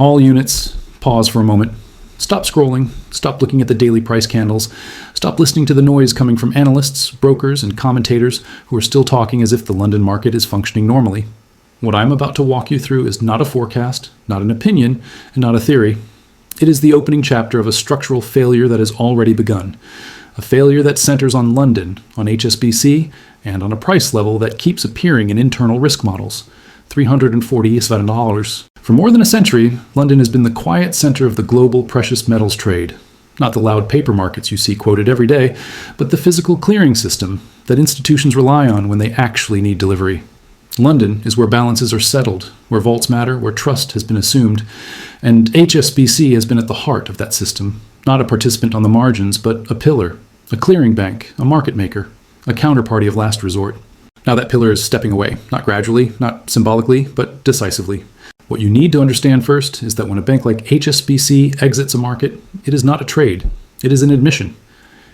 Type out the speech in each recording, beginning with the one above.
All units, pause for a moment. Stop scrolling, stop looking at the daily price candles, stop listening to the noise coming from analysts, brokers, and commentators who are still talking as if the London market is functioning normally. What I'm about to walk you through is not a forecast, not an opinion, and not a theory. It is the opening chapter of a structural failure that has already begun. A failure that centers on London, on HSBC, and on a price level that keeps appearing in internal risk models. $347. For more than a century, London has been the quiet center of the global precious metals trade. Not the loud paper markets you see quoted every day, but the physical clearing system that institutions rely on when they actually need delivery. London is where balances are settled, where vaults matter, where trust has been assumed, and HSBC has been at the heart of that system, not a participant on the margins, but a pillar, a clearing bank, a market maker, a counterparty of last resort. Now that pillar is stepping away, not gradually, not symbolically, but decisively. What you need to understand first is that when a bank like HSBC exits a market, it is not a trade. It is an admission.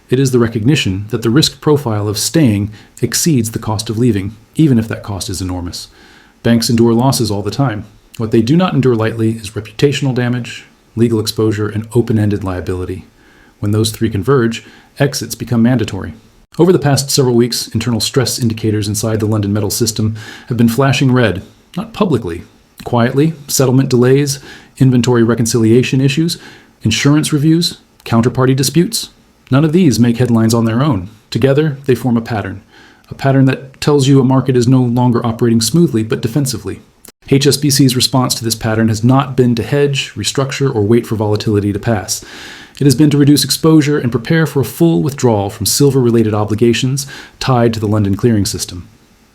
It is the recognition that the risk profile of staying exceeds the cost of leaving, even if that cost is enormous. Banks endure losses all the time. What they do not endure lightly is reputational damage, legal exposure, and open-ended liability. When those three converge, exits become mandatory. Over the past several weeks, internal stress indicators inside the London metal system have been flashing red, not publicly. Quietly, settlement delays, inventory reconciliation issues, insurance reviews, counterparty disputes. None of these make headlines on their own. Together, they form a pattern that tells you a market is no longer operating smoothly but defensively. HSBC's response to this pattern has not been to hedge, restructure, or wait for volatility to pass. It has been to reduce exposure and prepare for a full withdrawal from silver-related obligations tied to the London clearing system.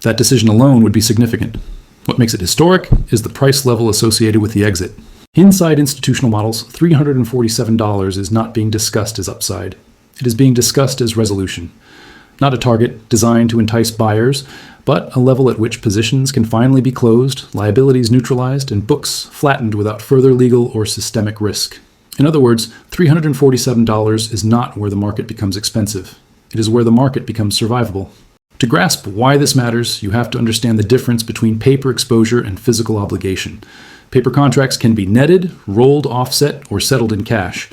That decision alone would be significant. What makes it historic is the price level associated with the exit. Inside institutional models, $347 is not being discussed as upside. It is being discussed as resolution. Not a target designed to entice buyers, but a level at which positions can finally be closed, liabilities neutralized, and books flattened without further legal or systemic risk. In other words, $347 is not where the market becomes expensive. It is where the market becomes survivable. To grasp why this matters, you have to understand the difference between paper exposure and physical obligation. Paper contracts can be netted, rolled, offset, or settled in cash.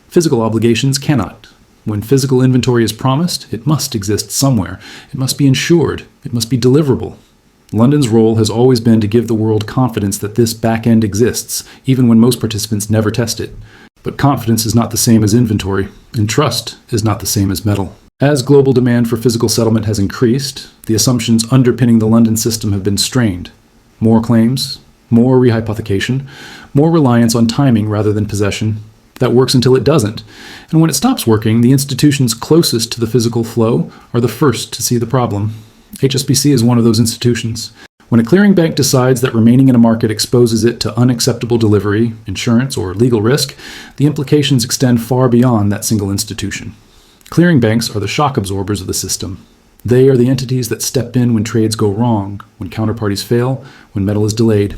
Physical obligations cannot. When physical inventory is promised, it must exist somewhere. It must be insured. It must be deliverable. London's role has always been to give the world confidence that this back end exists, even when most participants never test it. But confidence is not the same as inventory, and trust is not the same as metal. As global demand for physical settlement has increased, the assumptions underpinning the London system have been strained. More claims, more rehypothecation, more reliance on timing rather than possession. That works until it doesn't. And when it stops working, the institutions closest to the physical flow are the first to see the problem. HSBC is one of those institutions. When a clearing bank decides that remaining in a market exposes it to unacceptable delivery, insurance, or legal risk, the implications extend far beyond that single institution. Clearing banks are the shock absorbers of the system. They are the entities that step in when trades go wrong, when counterparties fail, when metal is delayed.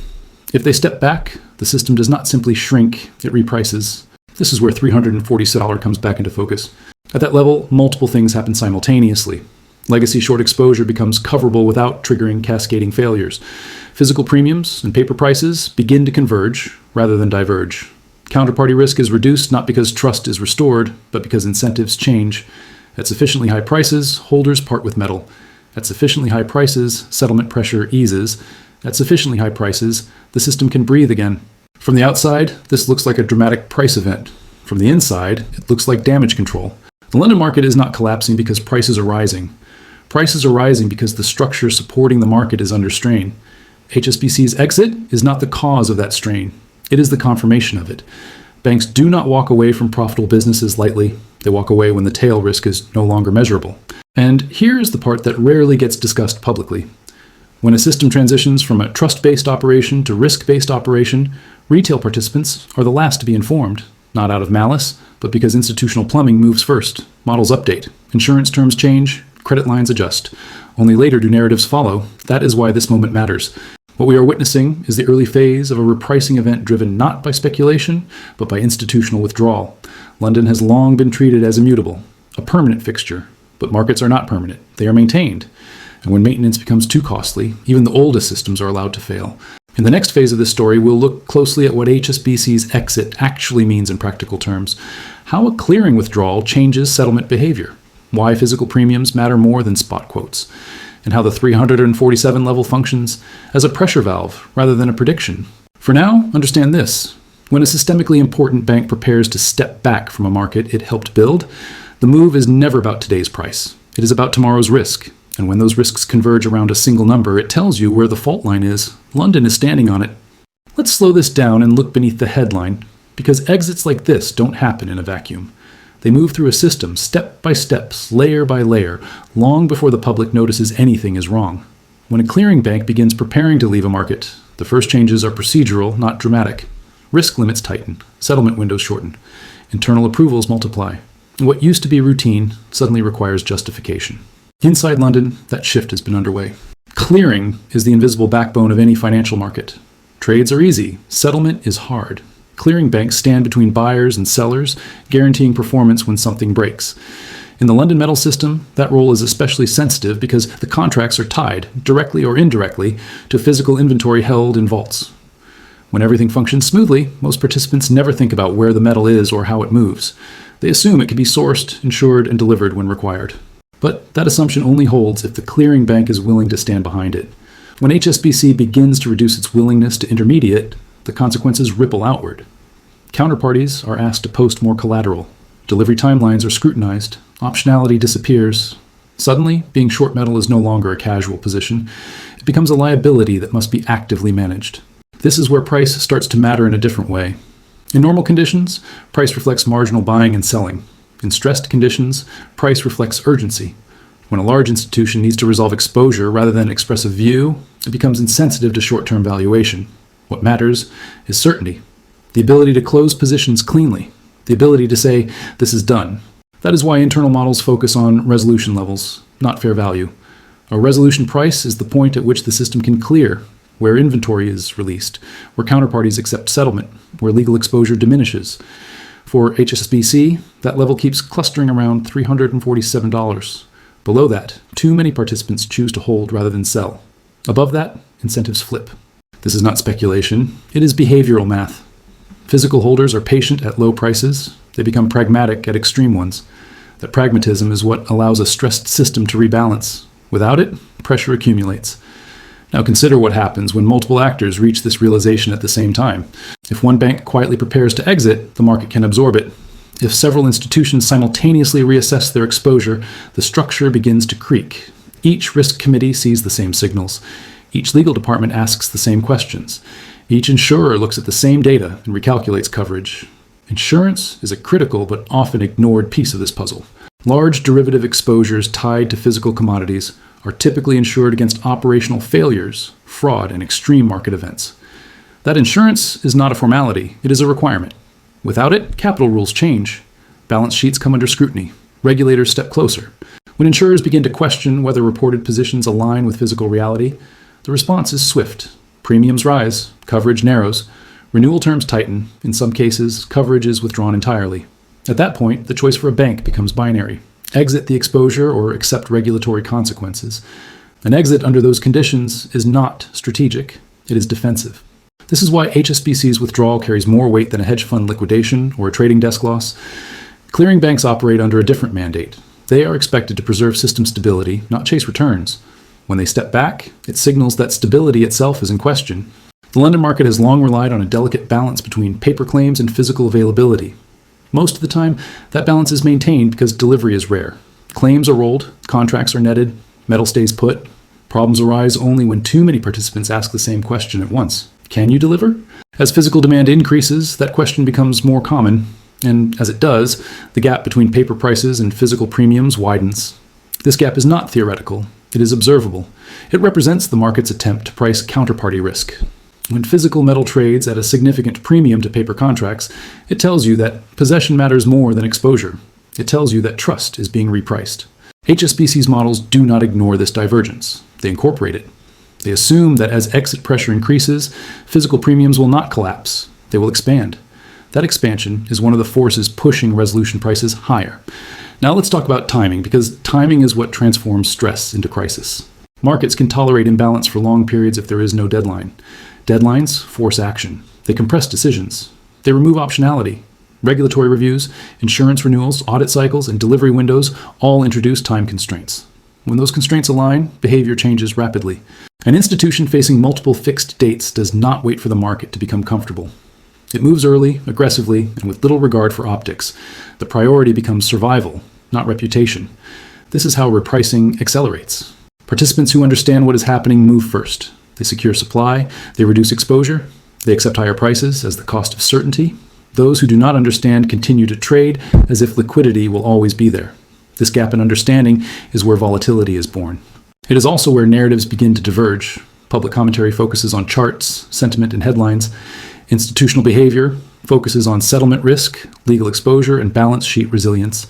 If they step back, the system does not simply shrink, it reprices. This is where $347 comes back into focus. At that level, multiple things happen simultaneously. Legacy short exposure becomes coverable without triggering cascading failures. Physical premiums and paper prices begin to converge rather than diverge. Counterparty risk is reduced not because trust is restored, but because incentives change. At sufficiently high prices, holders part with metal. At sufficiently high prices, settlement pressure eases. At sufficiently high prices, the system can breathe again. From the outside, this looks like a dramatic price event. From the inside, it looks like damage control. The London market is not collapsing because prices are rising. Prices are rising because the structure supporting the market is under strain. HSBC's exit is not the cause of that strain. It is the confirmation of it. Banks do not walk away from profitable businesses lightly. They walk away when the tail risk is no longer measurable. And here is the part that rarely gets discussed publicly. When a system transitions from a trust-based operation to risk-based operation, retail participants are the last to be informed, not out of malice, but because institutional plumbing moves first. Models update. Insurance terms change. Credit lines adjust. Only later do narratives follow. That is why this moment matters. What we are witnessing is the early phase of a repricing event driven not by speculation, but by institutional withdrawal. London has long been treated as immutable, a permanent fixture, but markets are not permanent. They are maintained. And when maintenance becomes too costly, even the oldest systems are allowed to fail. In the next phase of this story, we'll look closely at what HSBC's exit actually means in practical terms, how a clearing withdrawal changes settlement behavior, why physical premiums matter more than spot quotes, and how the 347 level functions as a pressure valve rather than a prediction. For now, understand this. When a systemically important bank prepares to step back from a market it helped build, the move is never about today's price. It is about tomorrow's risk. And when those risks converge around a single number, it tells you where the fault line is. London is standing on it. Let's slow this down and look beneath the headline, because exits like this don't happen in a vacuum. They move through a system, step by step, layer by layer, long before the public notices anything is wrong. When a clearing bank begins preparing to leave a market, the first changes are procedural, not dramatic. Risk limits tighten, settlement windows shorten, internal approvals multiply, and what used to be routine suddenly requires justification. Inside London, that shift has been underway. Clearing is the invisible backbone of any financial market. Trades are easy, settlement is hard. Clearing banks stand between buyers and sellers, guaranteeing performance when something breaks. In the London metal system, that role is especially sensitive because the contracts are tied, directly or indirectly, to physical inventory held in vaults. When everything functions smoothly, most participants never think about where the metal is or how it moves. They assume it can be sourced, insured, and delivered when required. But that assumption only holds if the clearing bank is willing to stand behind it. When HSBC begins to reduce its willingness to intermediate, the consequences ripple outward. Counterparties are asked to post more collateral. Delivery timelines are scrutinized. Optionality disappears. Suddenly, being short metal is no longer a casual position. It becomes a liability that must be actively managed. This is where price starts to matter in a different way. In normal conditions, price reflects marginal buying and selling. In stressed conditions, price reflects urgency. When a large institution needs to resolve exposure rather than express a view, it becomes insensitive to short-term valuation. What matters is certainty, the ability to close positions cleanly, the ability to say, this is done. That is why internal models focus on resolution levels, not fair value. A resolution price is the point at which the system can clear, where inventory is released, where counterparties accept settlement, where legal exposure diminishes. For HSBC, that level keeps clustering around $347. Below that, too many participants choose to hold rather than sell. Above that, incentives flip. This is not speculation, it is behavioral math. Physical holders are patient at low prices, they become pragmatic at extreme ones. That pragmatism is what allows a stressed system to rebalance. Without it, pressure accumulates. Now consider what happens when multiple actors reach this realization at the same time. If one bank quietly prepares to exit, the market can absorb it. If several institutions simultaneously reassess their exposure, the structure begins to creak. Each risk committee sees the same signals. Each legal department asks the same questions. Each insurer looks at the same data and recalculates coverage. Insurance is a critical but often ignored piece of this puzzle. Large derivative exposures tied to physical commodities are typically insured against operational failures, fraud, and extreme market events. That insurance is not a formality, it is a requirement. Without it, capital rules change. Balance sheets come under scrutiny. Regulators step closer. When insurers begin to question whether reported positions align with physical reality, the response is swift. Premiums rise, coverage narrows, renewal terms tighten, in some cases, coverage is withdrawn entirely. At that point, the choice for a bank becomes binary. Exit the exposure or accept regulatory consequences. An exit under those conditions is not strategic, it is defensive. This is why HSBC's withdrawal carries more weight than a hedge fund liquidation or a trading desk loss. Clearing banks operate under a different mandate. They are expected to preserve system stability, not chase returns. When they step back, it signals that stability itself is in question. The London market has long relied on a delicate balance between paper claims and physical availability. Most of the time, that balance is maintained because delivery is rare. Claims are rolled, contracts are netted, metal stays put. Problems arise only when too many participants ask the same question at once. Can you deliver? As physical demand increases, that question becomes more common, and as it does, the gap between paper prices and physical premiums widens. This gap is not theoretical, it is observable. It represents the market's attempt to price counterparty risk. When physical metal trades at a significant premium to paper contracts, it tells you that possession matters more than exposure. It tells you that trust is being repriced. HSBC's models do not ignore this divergence. They incorporate it. They assume that as exit pressure increases, physical premiums will not collapse. They will expand. That expansion is one of the forces pushing resolution prices higher. Now let's talk about timing, because timing is what transforms stress into crisis. Markets can tolerate imbalance for long periods if there is no deadline. Deadlines force action. They compress decisions. They remove optionality. Regulatory reviews, insurance renewals, audit cycles, and delivery windows all introduce time constraints. When those constraints align, behavior changes rapidly. An institution facing multiple fixed dates does not wait for the market to become comfortable. It moves early, aggressively, and with little regard for optics. The priority becomes survival, not reputation. This is how repricing accelerates. Participants who understand what is happening move first. They secure supply, they reduce exposure, they accept higher prices as the cost of certainty. Those who do not understand continue to trade as if liquidity will always be there. This gap in understanding is where volatility is born. It is also where narratives begin to diverge. Public commentary focuses on charts, sentiment, and headlines. Institutional behavior focuses on settlement risk, legal exposure, and balance sheet resilience.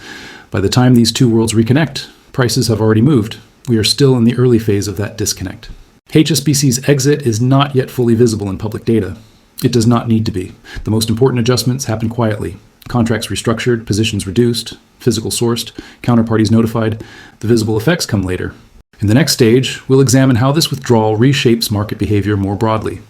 By the time these two worlds reconnect, prices have already moved. We are still in the early phase of that disconnect. HSBC's exit is not yet fully visible in public data. It does not need to be. The most important adjustments happen quietly. Contracts restructured, positions reduced, physical sourced, counterparties notified. The visible effects come later. In the next stage, we'll examine how this withdrawal reshapes market behavior more broadly.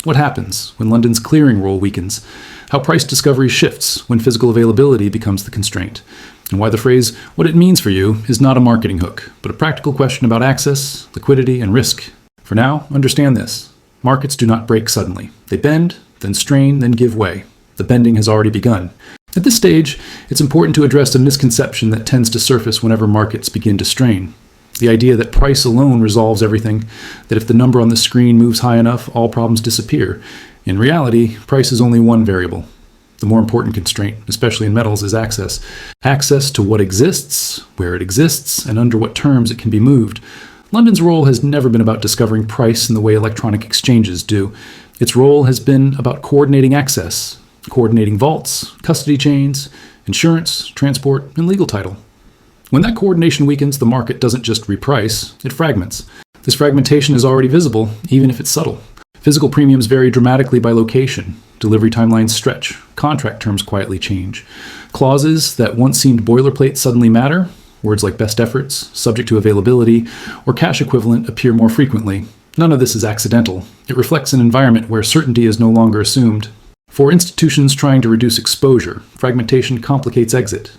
What happens when London's clearing role weakens? How price discovery shifts when physical availability becomes the constraint? And why the phrase, "what it means for you," is not a marketing hook, but a practical question about access, liquidity, and risk. For now, understand this. Markets do not break suddenly. They bend, then strain, then give way. The bending has already begun. At this stage, it's important to address a misconception that tends to surface whenever markets begin to strain. The idea that price alone resolves everything, that if the number on the screen moves high enough, all problems disappear. In reality, price is only one variable. The more important constraint, especially in metals, is access. Access to what exists, where it exists, and under what terms it can be moved. London's role has never been about discovering price in the way electronic exchanges do. Its role has been about coordinating access, coordinating vaults, custody chains, insurance, transport, and legal title. When that coordination weakens, the market doesn't just reprice, it fragments. This fragmentation is already visible, even if it's subtle. Physical premiums vary dramatically by location. Delivery timelines stretch. Contract terms quietly change. Clauses that once seemed boilerplate suddenly matter. Words like best efforts, subject to availability, or cash equivalent appear more frequently. None of this is accidental. It reflects an environment where certainty is no longer assumed. For institutions trying to reduce exposure, fragmentation complicates exit.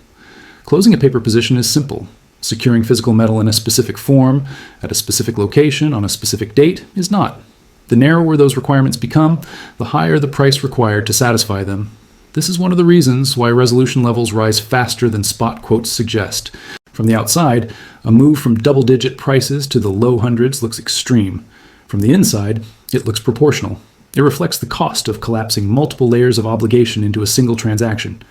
Closing a paper position is simple. Securing physical metal in a specific form, at a specific location, on a specific date, is not. The narrower those requirements become, the higher the price required to satisfy them. This is one of the reasons why resolution levels rise faster than spot quotes suggest. From the outside, a move from double-digit prices to the low hundreds looks extreme. From the inside, it looks proportional. It reflects the cost of collapsing multiple layers of obligation into a single transaction.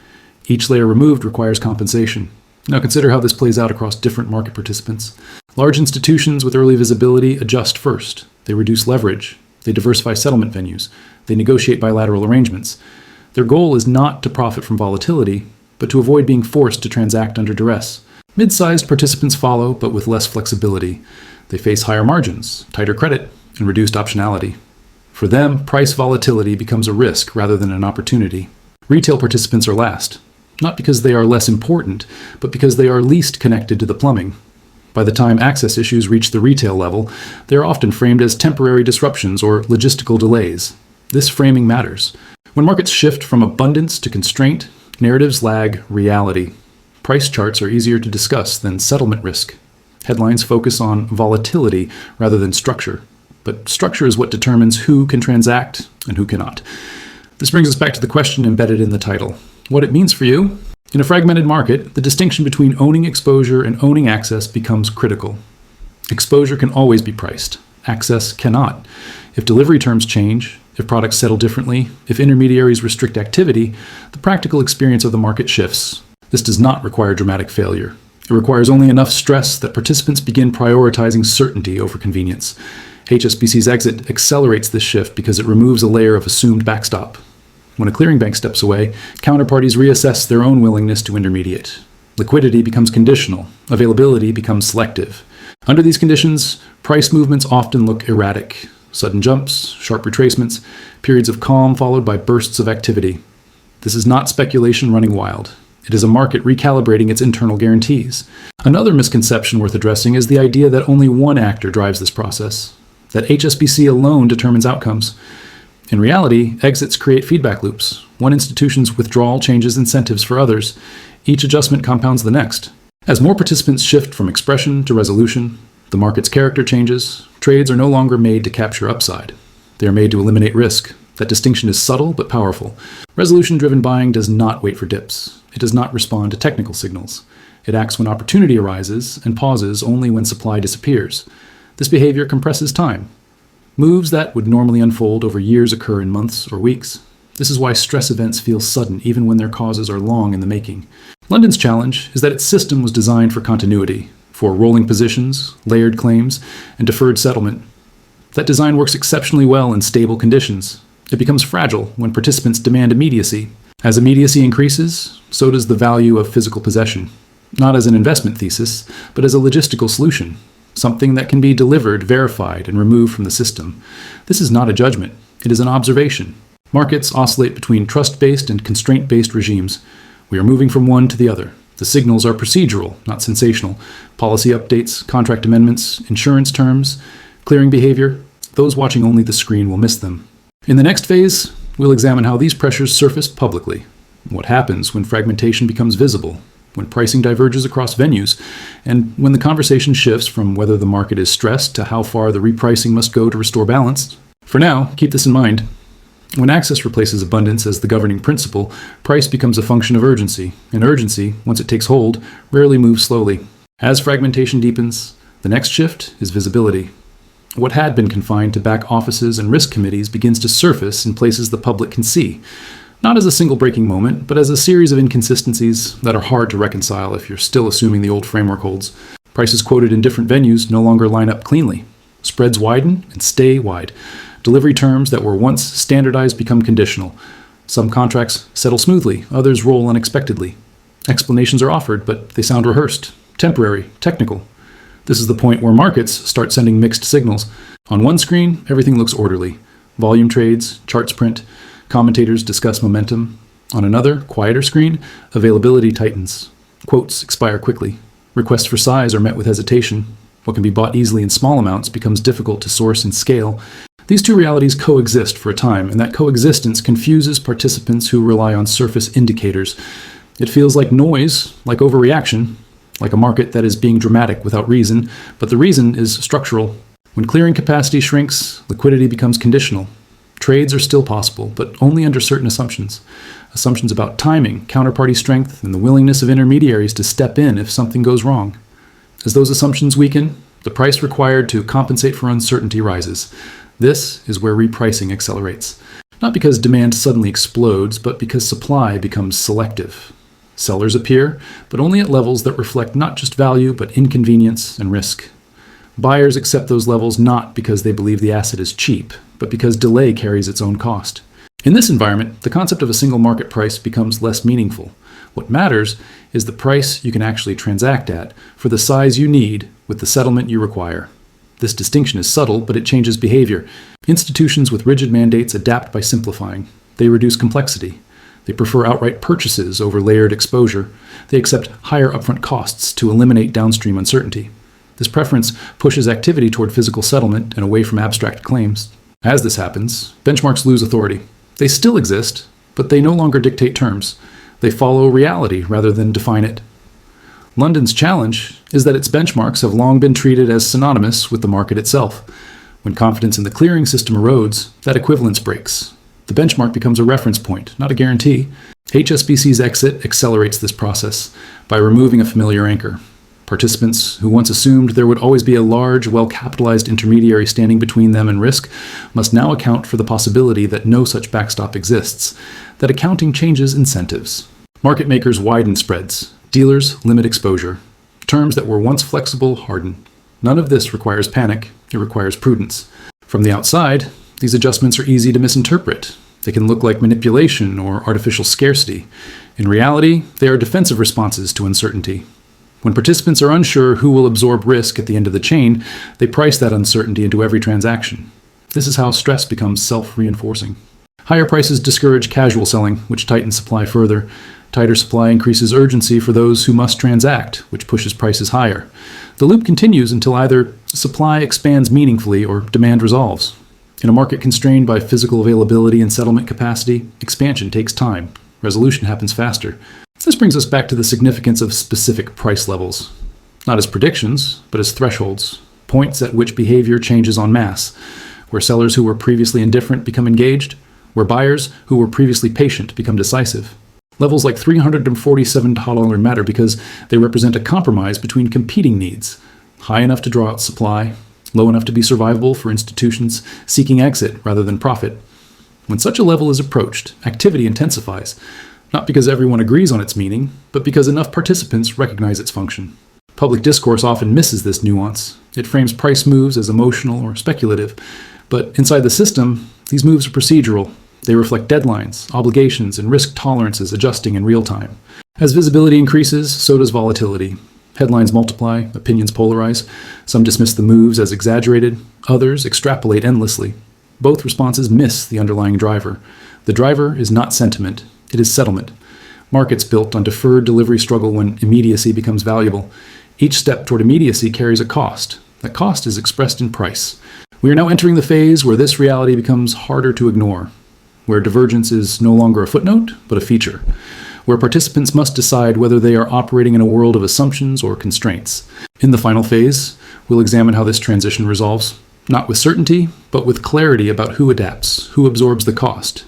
Each layer removed requires compensation. Now consider how this plays out across different market participants. Large institutions with early visibility adjust first. They reduce leverage. They diversify settlement venues. They negotiate bilateral arrangements. Their goal is not to profit from volatility, but to avoid being forced to transact under duress. Mid-sized participants follow, but with less flexibility. They face higher margins, tighter credit, and reduced optionality. For them, price volatility becomes a risk rather than an opportunity. Retail participants are last, not because they are less important, but because they are least connected to the plumbing. By the time access issues reach the retail level, they are often framed as temporary disruptions or logistical delays. This framing matters. When markets shift from abundance to constraint, narratives lag reality. Price charts are easier to discuss than settlement risk. Headlines focus on volatility rather than structure. But structure is what determines who can transact and who cannot. This brings us back to the question embedded in the title. What it means for you? In a fragmented market, the distinction between owning exposure and owning access becomes critical. Exposure can always be priced. Access cannot. If delivery terms change, if products settle differently, if intermediaries restrict activity, the practical experience of the market shifts. This does not require dramatic failure. It requires only enough stress that participants begin prioritizing certainty over convenience. HSBC's exit accelerates this shift because it removes a layer of assumed backstop. When a clearing bank steps away, counterparties reassess their own willingness to intermediate. Liquidity becomes conditional. Availability becomes selective. Under these conditions, price movements often look erratic. Sudden jumps, sharp retracements, periods of calm followed by bursts of activity. This is not speculation running wild. It is a market recalibrating its internal guarantees. Another misconception worth addressing is the idea that only one actor drives this process, that HSBC alone determines outcomes. In reality, exits create feedback loops. One institution's withdrawal changes incentives for others. Each adjustment compounds the next. As more participants shift from expression to resolution, the market's character changes. Trades are no longer made to capture upside. They are made to eliminate risk. That distinction is subtle but powerful. Resolution-driven buying does not wait for dips. It does not respond to technical signals. It acts when opportunity arises and pauses only when supply disappears. This behavior compresses time. Moves that would normally unfold over years occur in months or weeks. This is why stress events feel sudden even when their causes are long in the making. London's challenge is that its system was designed for continuity, for rolling positions, layered claims, and deferred settlement. That design works exceptionally well in stable conditions. It becomes fragile when participants demand immediacy. As immediacy increases, so does the value of physical possession. Not as an investment thesis, but as a logistical solution. Something that can be delivered, verified, and removed from the system. This is not a judgment. It is an observation. Markets oscillate between trust-based and constraint-based regimes. We are moving from one to the other. The signals are procedural, not sensational. Policy updates, contract amendments, insurance terms, clearing behavior. Those watching only the screen will miss them. In the next phase, we'll examine how these pressures surface publicly. What happens when fragmentation becomes visible, when pricing diverges across venues, and when the conversation shifts from whether the market is stressed to how far the repricing must go to restore balance. For now, keep this in mind. When access replaces abundance as the governing principle, price becomes a function of urgency, and urgency, once it takes hold, rarely moves slowly. As fragmentation deepens, the next shift is visibility. What had been confined to back offices and risk committees begins to surface in places the public can see, not as a single breaking moment, but as a series of inconsistencies that are hard to reconcile if you're still assuming the old framework holds. Prices quoted in different venues no longer line up cleanly. Spreads widen and stay wide. Delivery terms that were once standardized become conditional. Some contracts settle smoothly, others roll unexpectedly. Explanations are offered, but they sound rehearsed, temporary, technical. This is the point where markets start sending mixed signals. On one screen, everything looks orderly. Volume trades, charts print, commentators discuss momentum. On another, quieter screen, availability tightens. Quotes expire quickly. Requests for size are met with hesitation. What can be bought easily in small amounts becomes difficult to source and scale. These two realities coexist for a time, and that coexistence confuses participants who rely on surface indicators. It feels like noise, like overreaction, like a market that is being dramatic without reason, but the reason is structural. When clearing capacity shrinks, liquidity becomes conditional. Trades are still possible, but only under certain assumptions. Assumptions about timing, counterparty strength, and the willingness of intermediaries to step in if something goes wrong. As those assumptions weaken, the price required to compensate for uncertainty rises. This is where repricing accelerates. Not because demand suddenly explodes, but because supply becomes selective. Sellers appear, but only at levels that reflect not just value, but inconvenience and risk. Buyers accept those levels not because they believe the asset is cheap, but because delay carries its own cost. In this environment, the concept of a single market price becomes less meaningful. What matters is the price you can actually transact at for the size you need with the settlement you require. This distinction is subtle, but it changes behavior. Institutions with rigid mandates adapt by simplifying. They reduce complexity. They prefer outright purchases over layered exposure. They accept higher upfront costs to eliminate downstream uncertainty. This preference pushes activity toward physical settlement and away from abstract claims. As this happens, benchmarks lose authority. They still exist, but they no longer dictate terms. They follow reality rather than define it. London's challenge is that its benchmarks have long been treated as synonymous with the market itself. When confidence in the clearing system erodes, that equivalence breaks. The benchmark becomes a reference point, not a guarantee. HSBC's exit accelerates this process by removing a familiar anchor. Participants who once assumed there would always be a large, well-capitalized intermediary standing between them and risk must now account for the possibility that no such backstop exists, that accounting changes incentives. Market makers widen spreads. Dealers limit exposure. Terms that were once flexible harden. None of this requires panic. It requires prudence. From the outside, these adjustments are easy to misinterpret. They can look like manipulation or artificial scarcity. In reality, they are defensive responses to uncertainty. When participants are unsure who will absorb risk at the end of the chain, they price that uncertainty into every transaction. This is how stress becomes self-reinforcing. Higher prices discourage casual selling, which tightens supply further. Tighter supply increases urgency for those who must transact, which pushes prices higher. The loop continues until either supply expands meaningfully or demand resolves. In a market constrained by physical availability and settlement capacity, expansion takes time. Resolution happens faster. This brings us back to the significance of specific price levels. Not as predictions, but as thresholds, points at which behavior changes en masse, where sellers who were previously indifferent become engaged, where buyers who were previously patient become decisive. Levels like $347 matter because they represent a compromise between competing needs, high enough to draw out supply, low enough to be survivable for institutions seeking exit rather than profit. When such a level is approached, activity intensifies, not because everyone agrees on its meaning, but because enough participants recognize its function. Public discourse often misses this nuance. It frames price moves as emotional or speculative, but inside the system, these moves are procedural. They reflect deadlines, obligations, and risk tolerances adjusting in real time. As visibility increases, so does volatility. Headlines multiply, opinions polarize. Some dismiss the moves as exaggerated, others extrapolate endlessly. Both responses miss the underlying driver. The driver is not sentiment, it is settlement. Markets built on deferred delivery struggle when immediacy becomes valuable. Each step toward immediacy carries a cost. That cost is expressed in price. We are now entering the phase where this reality becomes harder to ignore, where divergence is no longer a footnote, but a feature, where participants must decide whether they are operating in a world of assumptions or constraints. In the final phase, we'll examine how this transition resolves, not with certainty, but with clarity about who adapts, who absorbs the cost,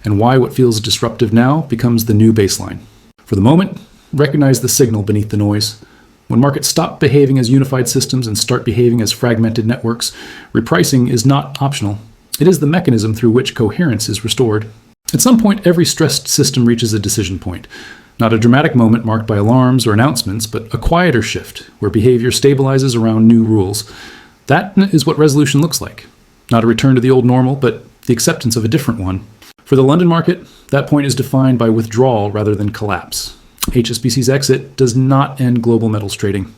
and why what feels disruptive now becomes the new baseline. For the moment, recognize the signal beneath the noise. When markets stop behaving as unified systems and start behaving as fragmented networks, repricing is not optional. It is the mechanism through which coherence is restored. At some point, every stressed system reaches a decision point. Not a dramatic moment marked by alarms or announcements, but a quieter shift where behavior stabilizes around new rules. That is what resolution looks like. Not a return to the old normal, but the acceptance of a different one. For the London market, that point is defined by withdrawal rather than collapse. HSBC's exit does not end global metals trading.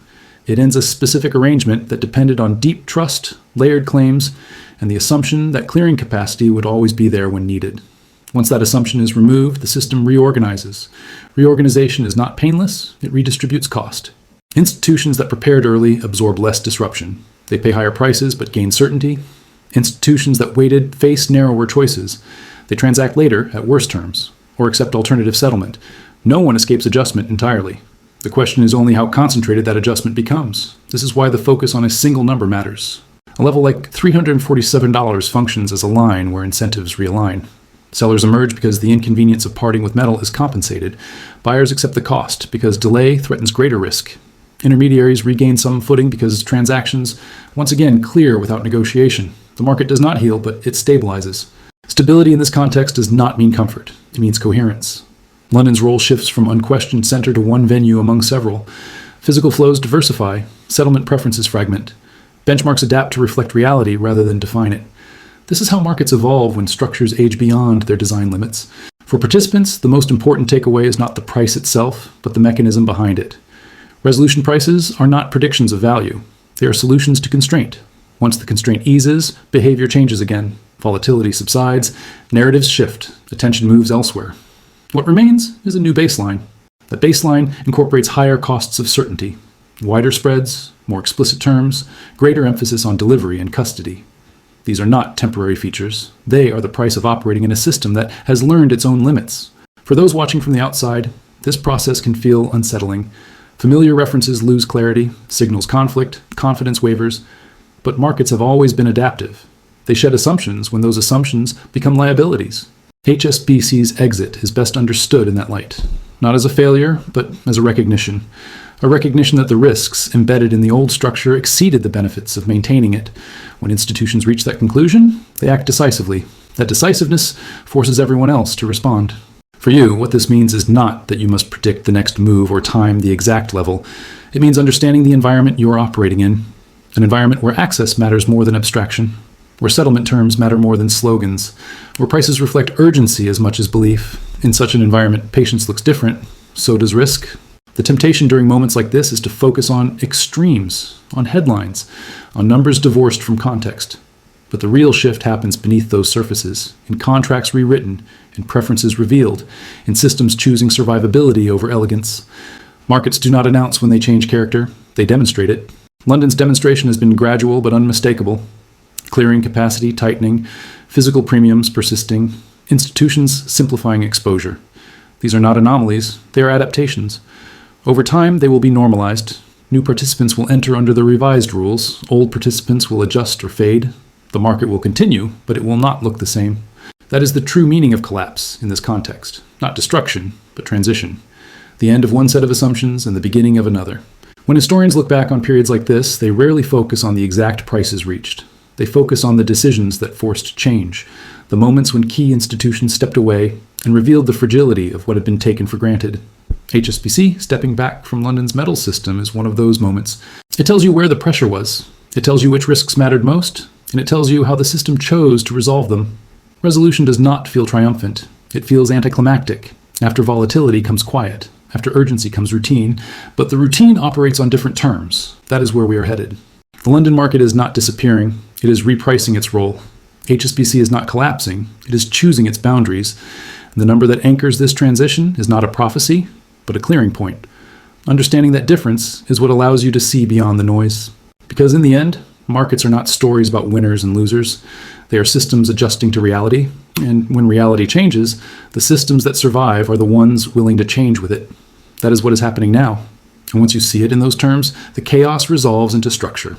It ends a specific arrangement that depended on deep trust, layered claims, and the assumption that clearing capacity would always be there when needed. Once that assumption is removed, the system reorganizes. Reorganization is not painless, it redistributes cost. Institutions that prepared early absorb less disruption. They pay higher prices but gain certainty. Institutions that waited face narrower choices. They transact later at worse terms, or accept alternative settlement. No one escapes adjustment entirely. The question is only how concentrated that adjustment becomes. This is why the focus on a single number matters. A level like $347 functions as a line where incentives realign. Sellers emerge because the inconvenience of parting with metal is compensated. Buyers accept the cost because delay threatens greater risk. Intermediaries regain some footing because transactions once again clear without negotiation. The market does not heal, but it stabilizes. Stability in this context does not mean comfort. It means coherence. London's role shifts from unquestioned center to one venue among several. Physical flows diversify. Settlement preferences fragment. Benchmarks adapt to reflect reality rather than define it. This is how markets evolve when structures age beyond their design limits. For participants, the most important takeaway is not the price itself, but the mechanism behind it. Resolution prices are not predictions of value. They are solutions to constraint. Once the constraint eases, behavior changes again. Volatility subsides, narratives shift, attention moves elsewhere. What remains is a new baseline. That baseline incorporates higher costs of certainty, wider spreads, more explicit terms, greater emphasis on delivery and custody. These are not temporary features. They are the price of operating in a system that has learned its own limits. For those watching from the outside, this process can feel unsettling. Familiar references lose clarity, signals conflict, confidence wavers, but markets have always been adaptive. They shed assumptions when those assumptions become liabilities. HSBC's exit is best understood in that light, not as a failure, but as a recognition that the risks embedded in the old structure exceeded the benefits of maintaining it. When institutions reach that conclusion, they act decisively. That decisiveness forces everyone else to respond. For you, what this means is not that you must predict the next move or time the exact level. It means understanding the environment you are operating in, an environment where access matters more than abstraction, where settlement terms matter more than slogans, where prices reflect urgency as much as belief. In such an environment, patience looks different, so does risk. The temptation during moments like this is to focus on extremes, on headlines, on numbers divorced from context. But the real shift happens beneath those surfaces, in contracts rewritten, in preferences revealed, in systems choosing survivability over elegance. Markets do not announce when they change character, they demonstrate it. London's demonstration has been gradual but unmistakable. clearing capacity tightening, physical premiums persisting, institutions simplifying exposure. These are not anomalies, they are adaptations. Over time, they will be normalized. New participants will enter under the revised rules, old participants will adjust or fade. The market will continue, but it will not look the same. That is the true meaning of collapse in this context. Not destruction, but transition. The end of one set of assumptions and the beginning of another. When historians look back on periods like this, they rarely focus on the exact prices reached. They focus on the decisions that forced change, the moments when key institutions stepped away and revealed the fragility of what had been taken for granted. HSBC, stepping back from London's metals system, is one of those moments. It tells you where the pressure was. It tells you which risks mattered most, and it tells you how the system chose to resolve them. Resolution does not feel triumphant. It feels anticlimactic. After volatility comes quiet. After urgency comes routine. But the routine operates on different terms. That is where we are headed. The London market is not disappearing. It is repricing its role. HSBC is not collapsing. It is choosing its boundaries. And the number that anchors this transition is not a prophecy, but a clearing point. Understanding that difference is what allows you to see beyond the noise. Because in the end, markets are not stories about winners and losers. They are systems adjusting to reality. And when reality changes, the systems that survive are the ones willing to change with it. That is what is happening now. And once you see it in those terms, the chaos resolves into structure.